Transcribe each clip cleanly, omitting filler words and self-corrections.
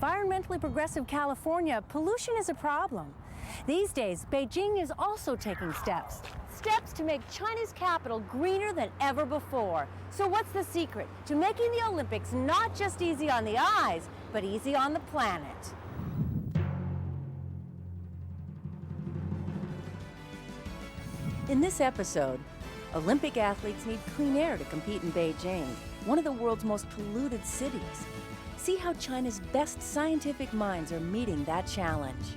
environmentally progressive California, pollution is a problem. These days, Beijing is also taking steps to make China's capital greener than ever before. So what's the secret to making the Olympics not just easy on the eyes, but easy on the planet? In this episode, Olympic athletes need clean air to compete in Beijing, one of the world's most polluted cities. See how China's best scientific minds are meeting that challenge.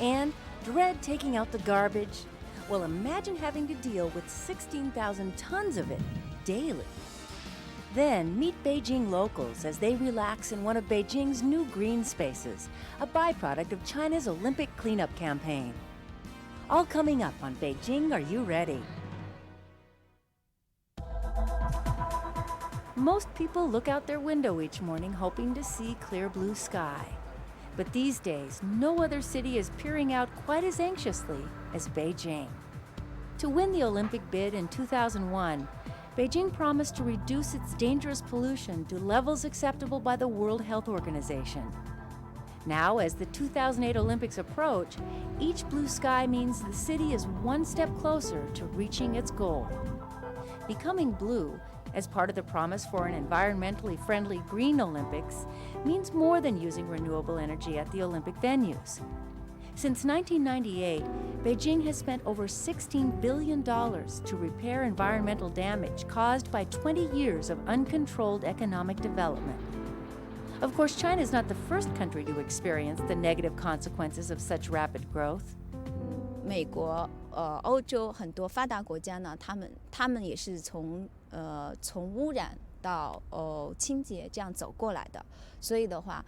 And dread taking out the garbage? Well, imagine having to deal with 16,000 tons of it daily. Then meet Beijing locals as they relax in one of Beijing's new green spaces, a byproduct of China's Olympic cleanup campaign. All coming up on Beijing Are You Ready? Most people look out their window each morning hoping to see clear blue sky. But these days, no other city is peering out quite as anxiously as Beijing. To win the Olympic bid in 2001, Beijing promised to reduce its dangerous pollution to levels acceptable by the World Health Organization. Now, as the 2008 Olympics approach, each blue sky means the city is one step closer to reaching its goal. Becoming blue, as part of the promise for an environmentally friendly Green Olympics, means more than using renewable energy at the Olympic venues. Since 1998, Beijing has spent over $16 billion to repair environmental damage caused by 20 years of uncontrolled economic development. Of course, China is not the first country to experience the negative consequences of such rapid growth. 美国、欧洲很多发达国家呢，他们也是从污染到清洁这样走过来的，所以的话，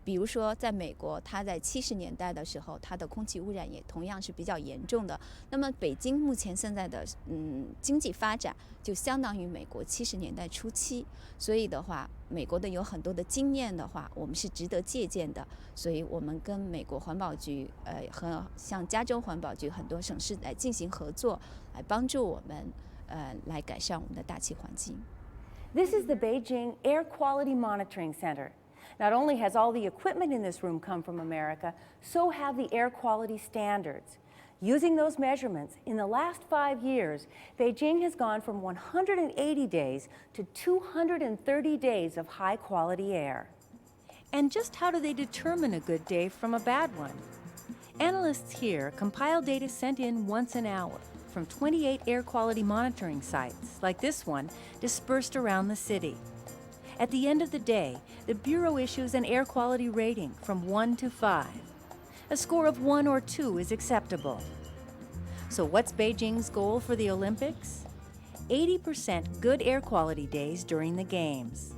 比如说在美国，它在70年代的时候，它的空气污染也同样是比较严重的。那么北京目前现在的经济发展就相当于美国70年代初期，所以的话，美国的有很多的经验的话，我们是值得借鉴的。所以我们跟美国环保局和像加州环保局很多省市来进行合作，来帮助我们来改善我们的大气环境。This is the Beijing Air Quality Monitoring Center. Not only has all the equipment in this room come from America, so have the air quality standards. Using those measurements, in the last 5 years, Beijing has gone from 180 days to 230 days of high-quality air. And just how do they determine a good day from a bad one? Analysts here compile data sent in once an hour from 28 air quality monitoring sites, like this one, dispersed around the city. At the end of the day, the Bureau issues an air quality rating from 1 to 5. A score of 1 or 2 is acceptable. So what's Beijing's goal for the Olympics? 80% good air quality days during the Games.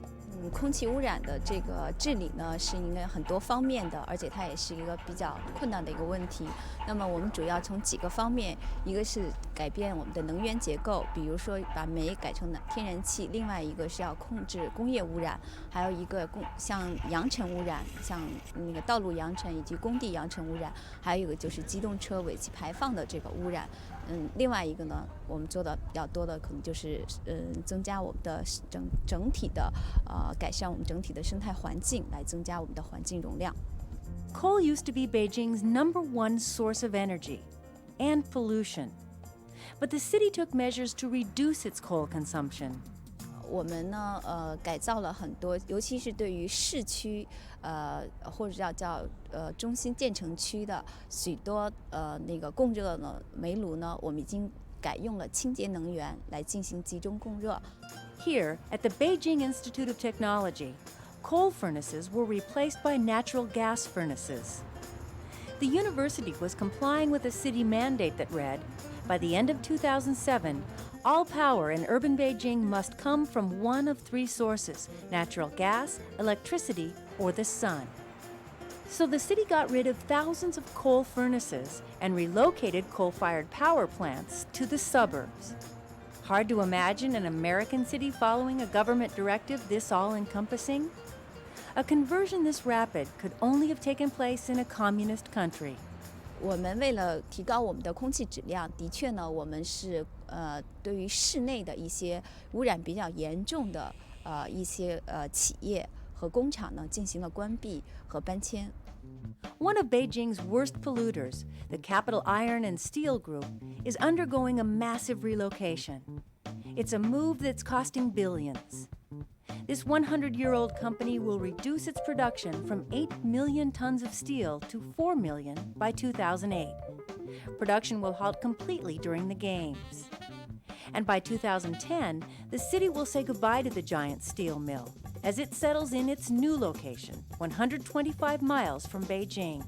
空气污染的这个治理呢，是应该很多方面的，而且它也是一个比较困难的一个问题。那么我们主要从几个方面，一个是改变我们的能源结构，比如说把煤改成天然气；另外一个是要控制工业污染，还有一个像扬尘污染，像那个道路扬尘以及工地扬尘污染，还有一个就是机动车尾气排放的这个污染。另外一个呢，我们做的比较多的可能就是增加我们的整体的改善我们整体的生态环境，来增加我们的环境容量。Coal used to be Beijing's #1 source of energy and pollution, but the city took measures to reduce its coal consumption. 我们呢，改造了很多，尤其是对于市区，或者叫中心建成区的许多那个供热呢煤炉呢，我们已经改用了清洁能源来进行集中供热。Here at the Beijing Institute of Technology, coal furnaces were replaced by natural gas furnaces. The university was complying with a city mandate that read, by the end of 2007, all power in urban Beijing must come from one of 3 sources: natural gas, electricity, or the sun. So the city got rid of thousands of coal furnaces and relocated coal-fired power plants to the suburbs. Hard to imagine an American city following a government directive this all-encompassing? A conversion this rapid could only have taken place in a communist country. 我们为了提高我们的空气质量，的确呢，我们是对于室内的一些污染比较严重的一些企业和工厂呢进行了关闭和搬迁。One of Beijing's worst polluters, the Capital Iron and Steel Group, is undergoing a massive relocation. It's a move that's costing billions. This 100-year-old company will reduce its production from 8 million tons of steel to 4 million by 2008. Production will halt completely during the Games. And by 2010, the city will say goodbye to the giant steel mill as it settles in its new location, 125 miles from Beijing.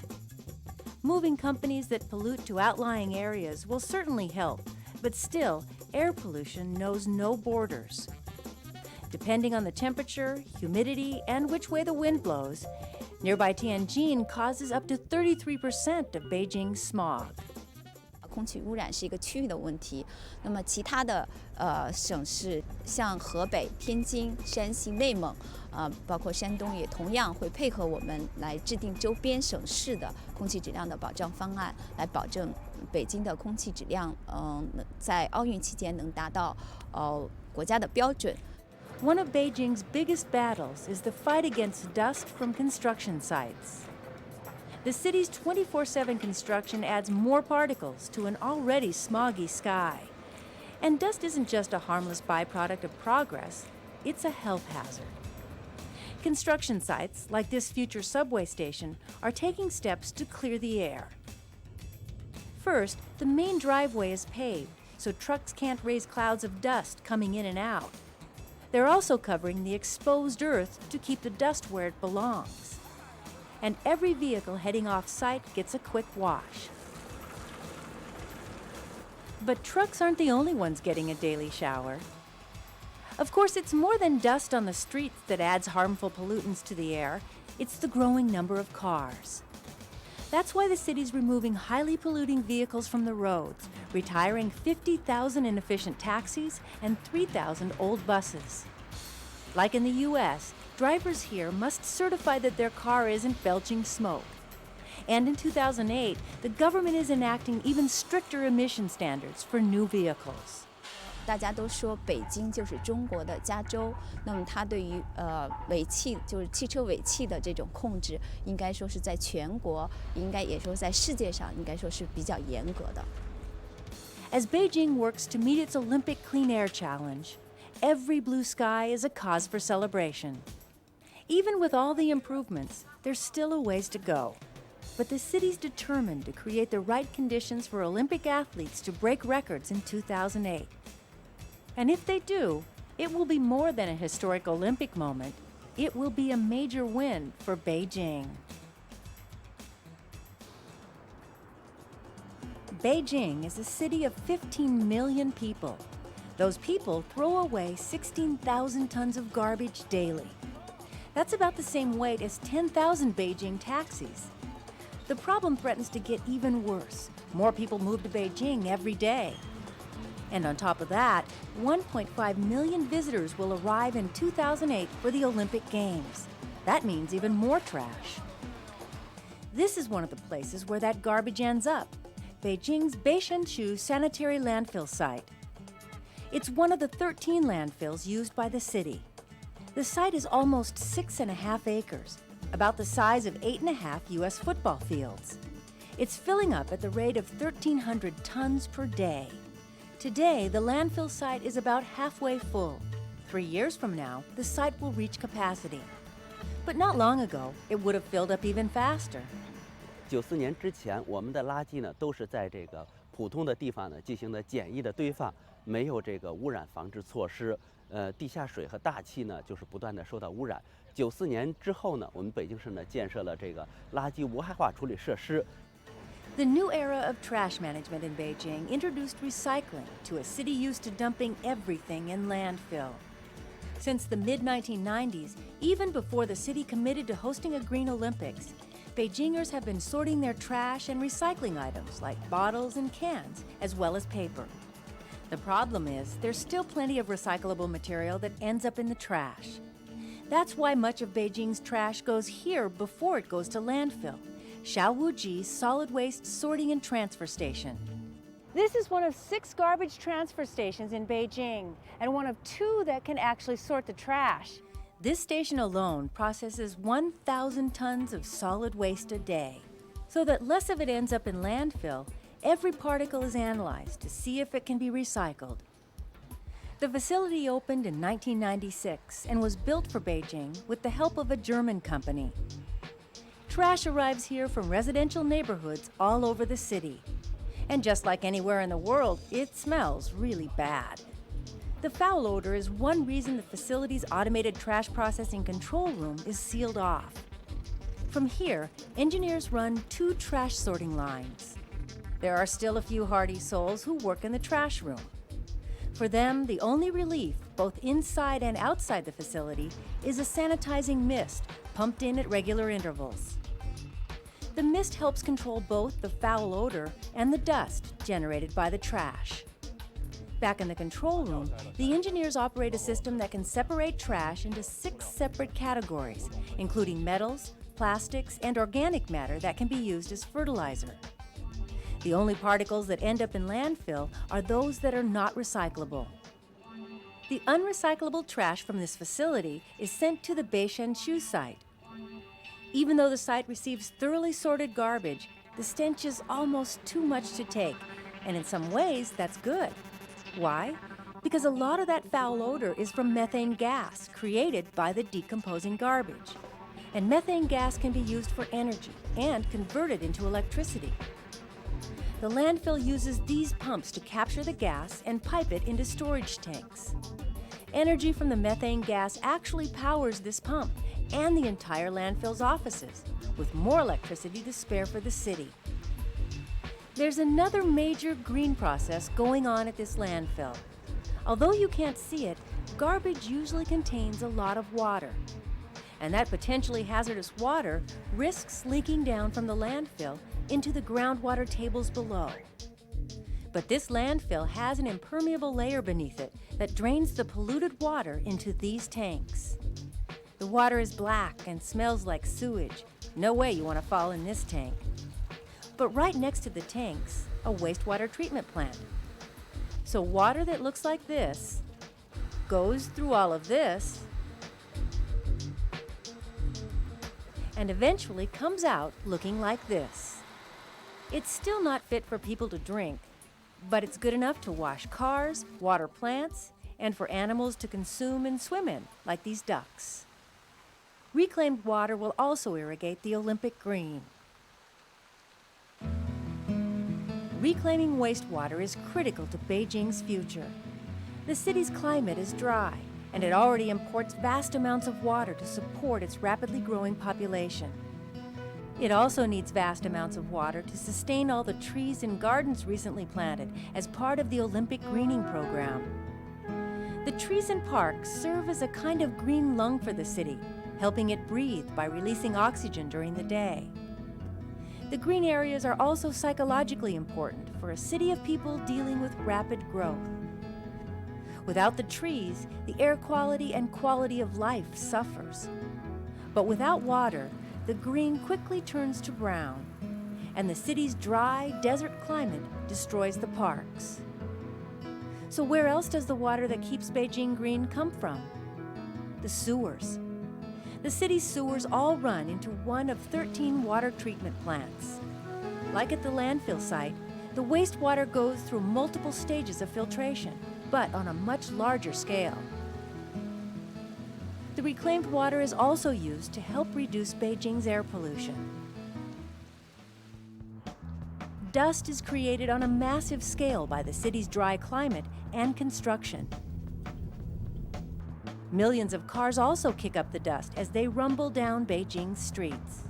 Moving companies that pollute to outlying areas will certainly help, but still, air pollution knows no borders. Depending on the temperature, humidity, and which way the wind blows, nearby Tianjin causes up to 33% of Beijing's smog. 空气污染是一个区域的问题，那么其他的省市，像河北、天津、山西、内蒙，包括山东，也同样会配合我们来制定周边省市的空气质量的保障方案，来保证北京的空气质量，在奥运期间能达到国家的标准。One of Beijing's biggest battles is the fight against dust from construction sites. The city's 24/7 construction adds more particles to an already smoggy sky. And dust isn't just a harmless byproduct of progress, it's a health hazard. Construction sites, like this future subway station, are taking steps to clear the air. First, the main driveway is paved, so trucks can't raise clouds of dust coming in and out. They're also covering the exposed earth to keep the dust where it belongs. And every vehicle heading off-site gets a quick wash. But trucks aren't the only ones getting a daily shower. Of course, it's more than dust on the streets that adds harmful pollutants to the air. It's the growing number of cars. That's why the city's removing highly polluting vehicles from the roads, retiring 50,000 inefficient taxis and 3,000 old buses. Like in the US, drivers here must certify that their car isn't belching smoke. And in 2008, the government is enacting even stricter emission standards for new vehicles. 大家都说北京就是中国的加州，那么它对于尾气，就是汽车尾气的这种控制，应该说是在全国，应该也说在世界上，应该说是比较严格的。As Beijing works to meet its Olympic clean air challenge, every blue sky is a cause for celebration. Even with all the improvements, there's still a ways to go. But the city's determined to create the right conditions for Olympic athletes to break records in 2008. And if they do, it will be more than a historic Olympic moment. It will be a major win for Beijing. Beijing is a city of 15 million people. Those people throw away 16,000 tons of garbage daily. That's about the same weight as 10,000 Beijing taxis. The problem threatens to get even worse. More people move to Beijing every day. And on top of that, 1.5 million visitors will arrive in 2008 for the Olympic Games. That means even more trash. This is one of the places where that garbage ends up, Beijing's Beishanshu sanitary landfill site. It's one of the 13 landfills used by the city. The site is almost 6.5 acres, about the size of 8.5 U.S. football fields. It's filling up at the rate of 1,300 tons per day. Today, the landfill site is about halfway full. 3 years from now, the site will reach capacity. But not long ago, it would have filled up even faster. 94年之前，我们的垃圾呢都是在这个普通的地方呢进行的简易的堆放，没有这个污染防治措施。地下水和大气呢就是不断的受到污染。94年之后呢，我们北京市呢建设了这个垃圾无害化处理设施。 The new era of trash management in Beijing introduced recycling to a city used to dumping everything in landfill. Since the mid-1990s, even before the city committed to hosting a Green Olympics, Beijingers have been sorting their trash and recycling items like bottles and cans, as well as paper. The problem is, there's still plenty of recyclable material that ends up in the trash. That's why much of Beijing's trash goes here before it goes to landfill. Shaowuji's Solid Waste Sorting and Transfer Station. This is one of 6 garbage transfer stations in Beijing, and one of 2 that can actually sort the trash. This station alone processes 1,000 tons of solid waste a day. So that less of it ends up in landfill, every particle is analyzed to see if it can be recycled. The facility opened in 1996 and was built for Beijing with the help of a German company. Trash arrives here from residential neighborhoods all over the city. And just like anywhere in the world, it smells really bad. The foul odor is one reason the facility's automated trash processing control room is sealed off. From here, engineers run 2 trash sorting lines. There are still a few hardy souls who work in the trash room. For them, the only relief, both inside and outside the facility, is a sanitizing mist pumped in at regular intervals. The mist helps control both the foul odor and the dust generated by the trash. Back in the control room, the engineers operate a system that can separate trash into 6 separate categories, including metals, plastics, and organic matter that can be used as fertilizer. The only particles that end up in landfill are those that are not recyclable. The unrecyclable trash from this facility is sent to the Beijing site. Even though the site receives thoroughly sorted garbage, the stench is almost too much to take, and in some ways, that's good. Why? Because a lot of that foul odor is from methane gas created by the decomposing garbage. And methane gas can be used for energy and converted into electricity. The landfill uses these pumps to capture the gas and pipe it into storage tanks. Energy from the methane gas actually powers this pump and the entire landfill's offices, with more electricity to spare for the city. There's another major green process going on at this landfill. Although you can't see it, garbage usually contains a lot of water. And that potentially hazardous water risks leaking down from the landfill into the groundwater tables below. But this landfill has an impermeable layer beneath it that drains the polluted water into these tanks. The water is black and smells like sewage. No way you want to fall in this tank. But right next to the tanks, a wastewater treatment plant. So water that looks like this goes through all of this and eventually comes out looking like this. It's still not fit for people to drink, but it's good enough to wash cars, water plants, and for animals to consume and swim in, like these ducks. Reclaimed water will also irrigate the Olympic Green. Reclaiming wastewater is critical to Beijing's future. The city's climate is dry, and it already imports vast amounts of water to support its rapidly growing population. It also needs vast amounts of water to sustain all the trees and gardens recently planted as part of the Olympic greening program. The trees and parks serve as a kind of green lung for the city, helping it breathe by releasing oxygen during the day. The green areas are also psychologically important for a city of people dealing with rapid growth. Without the trees, the air quality and quality of life suffers. But without water, the green quickly turns to brown, and the city's dry, desert climate destroys the parks. So where else does the water that keeps Beijing green come from? The sewers. The city's sewers all run into one of 13 water treatment plants. Like at the landfill site, the wastewater goes through multiple stages of filtration, but on a much larger scale. The reclaimed water is also used to help reduce Beijing's air pollution. Dust is created on a massive scale by the city's dry climate and construction. Millions of cars also kick up the dust as they rumble down Beijing's streets.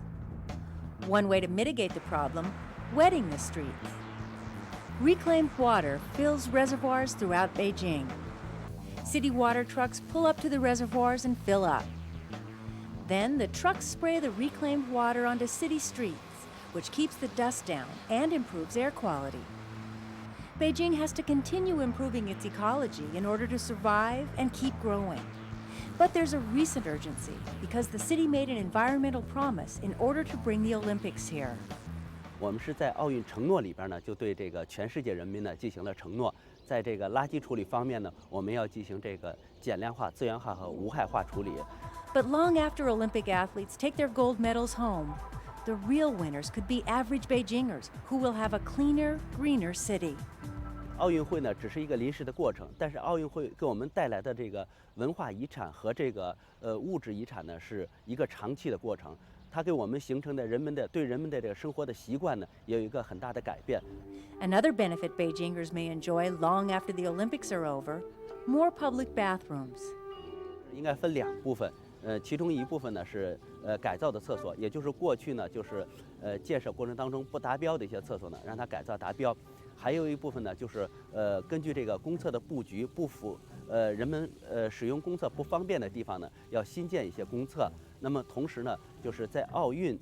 One way to mitigate the problem, wetting the streets. Reclaimed water fills reservoirs throughout Beijing. City water trucks pull up to the reservoirs and fill up. Then the trucks spray the reclaimed water onto city streets, which keeps the dust down and improves air quality. Beijing has to continue improving its ecology in order to survive and keep growing. But there's a recent urgency because the city made an environmental promise in order to bring the Olympics here. 我们是在奥运承诺里边呢，就对这个全世界人民呢进行了承诺，在这个垃圾处理方面呢，我们要进行这个减量化、资源化和无害化处理。But long after Olympic athletes take their gold medals home, the real winners could be average Beijingers who will have a cleaner, greener city. 奥运会呢，只是一个临时的过程，但是奥运会给我们带来的这个文化遗产和这个物质遗产呢，是一个长期的过程。它给我们形成的对人们的这个生活的习惯呢，也有一个很大的改变。Another benefit Beijingers may enjoy long after the Olympics are over: more public bathrooms. 应该分2部分，其中一部分呢是改造的厕所，也就是过去呢就是建设过程当中不达标的一些厕所呢，让它改造达标。还有一部分呢，就是根据这个公厕的布局人们使用公厕不方便的地方呢，要新建一些公厕。那么同时呢，就是在奥运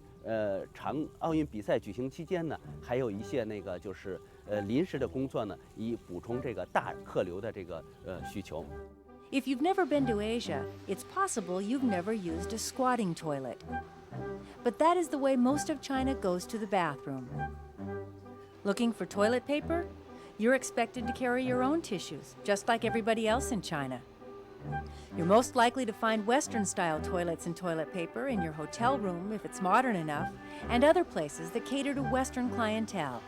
比赛举行期间呢，还有一些那个就是临时的工作呢，以补充这个大客流的这个需求。If you've never been to Asia, it's possible you've never used a squatting toilet. But that is the way most of China goes to the bathroom. Looking for toilet paper? You're expected to carry your own tissues, just like everybody else in China. You're most likely to find Western-style toilets and toilet paper in your hotel room if it's modern enough, and other places that cater to Western clientele.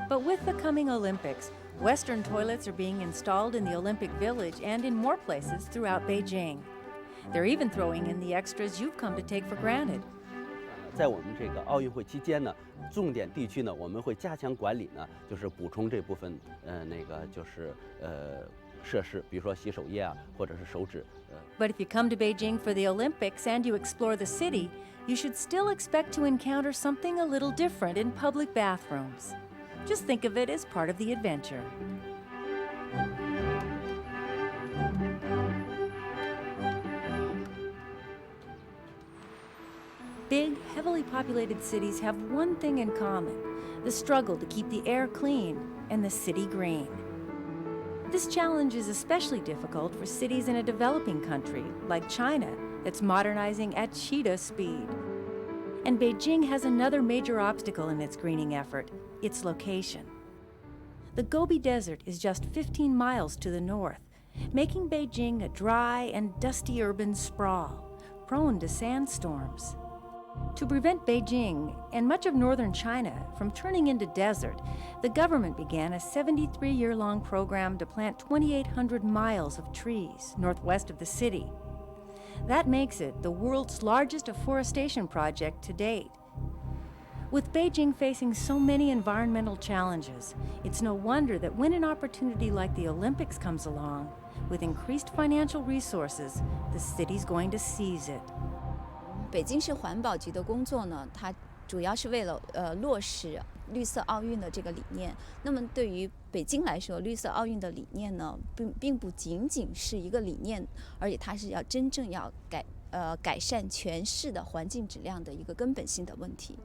But with the coming Olympics, Western toilets are being installed in the Olympic Village and in more places throughout Beijing. They're even throwing in the extras you've come to take for granted. 在我们这个奥运会期间呢，重点地区呢，我们会加强管理呢，就是补充这部分设施，比如说洗手液啊，或者是手纸。But if you come to Beijing for the Olympics and you explore the city, you should still expect to encounter something a little different in public bathrooms. Just think of it as part of the adventure. Big, heavily populated cities have one thing in common: the struggle to keep the air clean and the city green. This challenge is especially difficult for cities in a developing country like China that's modernizing at cheetah speed. And Beijing has another major obstacle in its greening effort: its location. The Gobi Desert is just 15 miles to the north, making Beijing a dry and dusty urban sprawl, prone to sandstorms. To prevent Beijing and much of northern China from turning into desert, the government began a 73-year-long program to plant 2,800 miles of trees northwest of the city. That makes it the world's largest afforestation project to date. With Beijing facing so many environmental challenges, it's no wonder that when an opportunity like the Olympics comes along, with increased financial resources, the city's going to seize it. 北京市环保局的工作呢，它主要是为了落实绿色奥运的这个理念。那么对于北京来说，绿色奥运的理念呢，并不仅仅是一个理念，而且它是要真正要改善全市的环境质量的一个根本性的问题。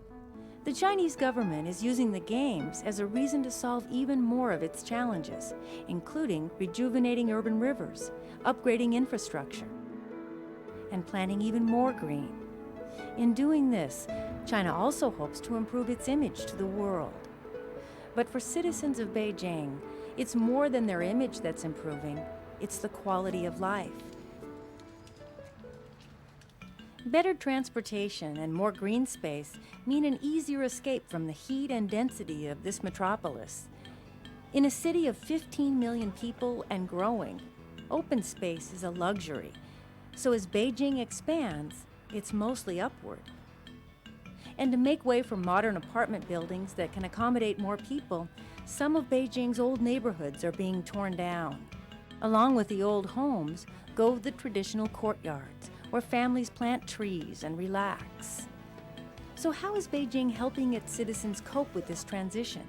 The Chinese government is using the Games as a reason to solve even more of its challenges, including rejuvenating urban rivers, upgrading infrastructure, and planting even more green. In doing this, China also hopes to improve its image to the world. But for citizens of Beijing, it's more than their image that's improving, it's the quality of life. Better transportation and more green space mean an easier escape from the heat and density of this metropolis. In a city of 15 million people and growing, open space is a luxury. So as Beijing expands, it's mostly upward. And to make way for modern apartment buildings that can accommodate more people, some of Beijing's old neighborhoods are being torn down. Along with the old homes go the traditional courtyards, where families plant trees and relax. So how is Beijing helping its citizens cope with this transition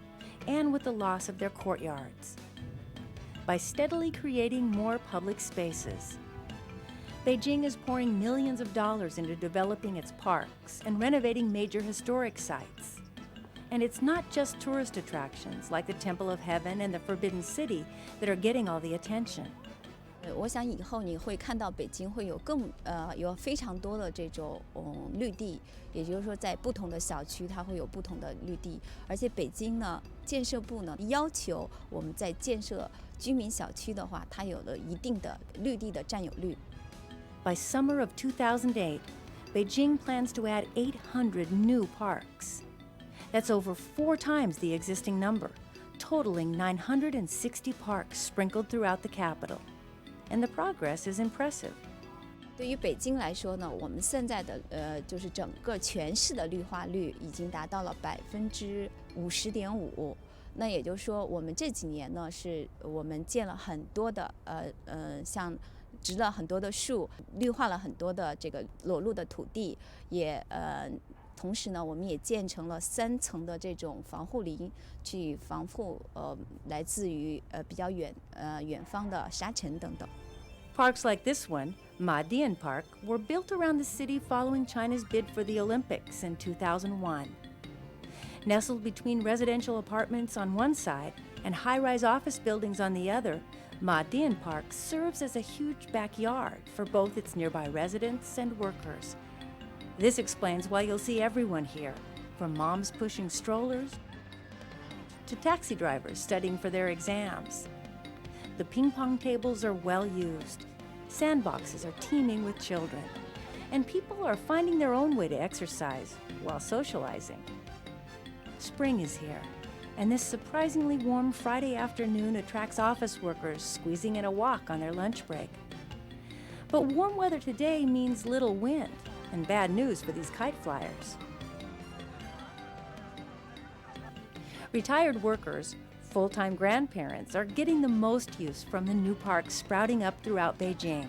and with the loss of their courtyards? By steadily creating more public spaces. Beijing is pouring millions of dollars into developing its parks and renovating major historic sites. And it's not just tourist attractions like the Temple of Heaven and the Forbidden City that are getting all the attention. 我想以后你会看到北京会有非常多的这种绿地，也就是说在不同的小区它会有不同的绿地，而且北京呢建设部呢要求我们在建设居民小区的话，它有了一定的绿地的占有率。By summer of 2008, Beijing plans to add 800 new parks. That's over 4 times the existing number, totaling 960 parks sprinkled throughout the capital. And the progress is impressive. 对于北京来说呢，我们现在的就是整个全市的绿化率已经达到了50.5%。那也就是说，我们这几年呢，是我们建了很多的像植了很多的树，绿化了很多的这个裸露的土地，也同时呢，我们也建成了3层的这种防护林，去防护来自于比较远方的沙尘等等。Parks like this one, Madian Park, were built around the city following China's bid for the Olympics in 2001. Nestled between residential apartments on one side and high-rise office buildings on the other, Madian Park serves as a huge backyard for both its nearby residents and workers. This explains why you'll see everyone here, from moms pushing strollers to taxi drivers studying for their exams. The ping pong tables are well used. Sandboxes are teeming with children. And people are finding their own way to exercise while socializing. Spring is here, and this surprisingly warm Friday afternoon attracts office workers squeezing in a walk on their lunch break. But warm weather today means little wind and bad news for these kite flyers. Retired workers, full-time grandparents are getting the most use from the new parks sprouting up throughout Beijing.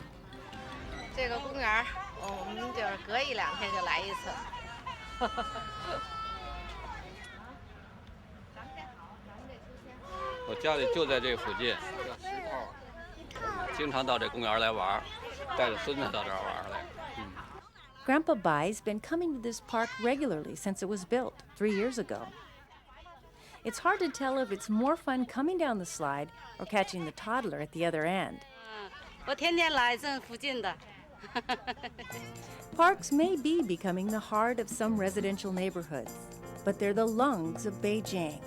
这个公园我们就是隔1-2天就来一次。我家里就在这附近，叫石头，经常到这公园来玩，带着孙子到这儿玩来。Grandpa Bai's been coming to this park regularly since it was built 3 years ago. It's hard to tell if it's more fun coming down the slide or catching the toddler at the other end. 我天天来这附近的。Parks may be becoming the heart of some residential neighborhoods, but they're the lungs of Beijing.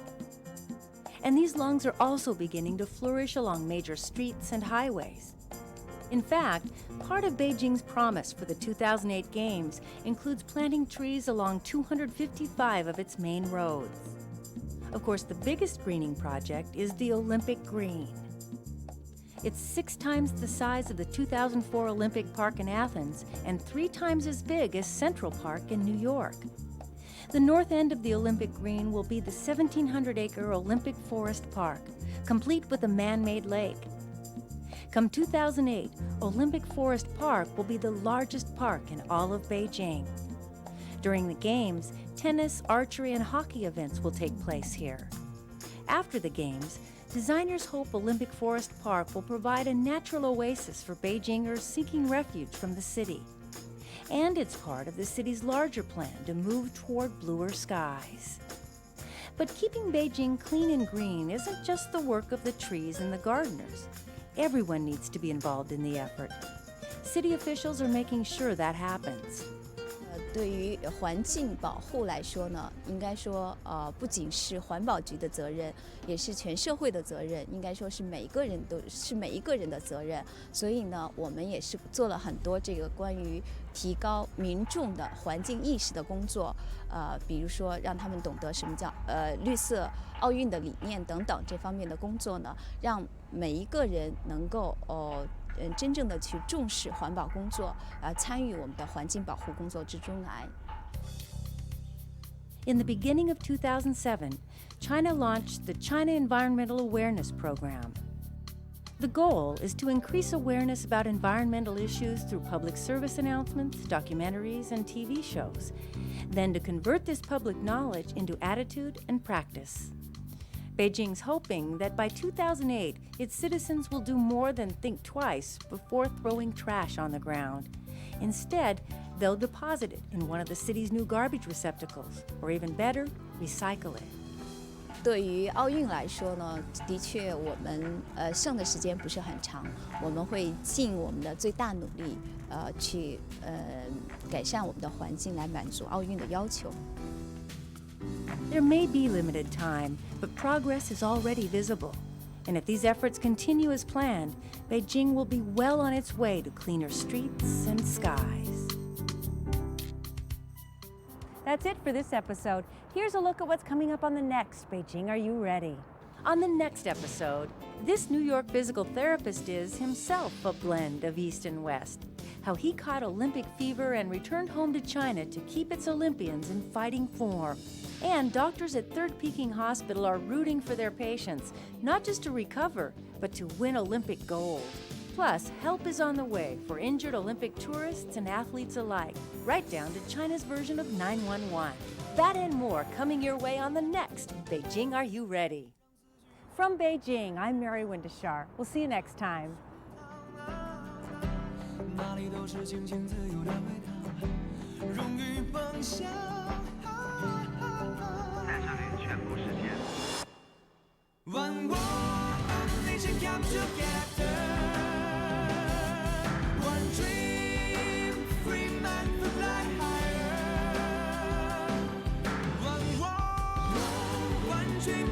And these lungs are also beginning to flourish along major streets and highways. In fact, part of Beijing's promise for the 2008 Games includes planting trees along 255 of its main roads. Of course, the biggest greening project is the Olympic Green. It's 6 times the size of the 2004 Olympic Park in Athens and 3 times as big as Central Park in New York. The north end of the Olympic Green will be the 1,700-acre Olympic Forest Park, complete with a man-made lake. Come 2008, Olympic Forest Park will be the largest park in all of Beijing. During the Games, tennis, archery, and hockey events will take place here. After the Games, designers hope Olympic Forest Park will provide a natural oasis for Beijingers seeking refuge from the city. And it's part of the city's larger plan to move toward bluer skies. But keeping Beijing clean and green isn't just the work of the trees and the gardeners. Everyone needs to be involved in the effort. City officials are making sure that happens. 对于环境保护来说呢，应该说不仅是环保局的责任，也是全社会的责任，应该说是每一个人的责任。所以呢，我们也是做了很多这个关于提高民众的环境意识的工作，比如说让他们懂得什么叫绿色奥运的理念等等这方面的工作呢，让每一个人能够真正的去重视环保工作，参与我们的环境保护工作之中来。In the beginning of 2007, China launched the China Environmental Awareness Program. The goal is to increase awareness about environmental issues through public service announcements, documentaries, and TV shows, then to convert this public knowledge into attitude and practice. Beijing's hoping that by 2008, its citizens will do more than think twice before throwing trash on the ground. Instead, they'll deposit it in one of the city's new garbage receptacles, or even better, recycle it. 对于奥运来说呢，的确我们剩的时间不是很长，我们会尽我们的最大努力，去改善我们的环境，来满足奥运的要求。There may be limited time, but progress is already visible. And if these efforts continue as planned, Beijing will be well on its way to cleaner streets and skies. That's it for this episode. Here's a look at what's coming up on the next Beijing Are You Ready? On the next episode, this New York physical therapist is himself a blend of East and West. How he caught Olympic fever and returned home to China to keep its Olympians in fighting form. And doctors at Third Peking Hospital are rooting for their patients, not just to recover, but to win Olympic gold. Plus, help is on the way for injured Olympic tourists and athletes alike, right down to China's version of 911. That and more coming your way on the next Beijing Are You Ready? From Beijing, I'm Mary Windishar. We'll see you next time. 哪里都是尽情自由的味道，荣誉梦想。在这里全部实现。One world nation come together, one dream, free man fly higher. One world, one dream.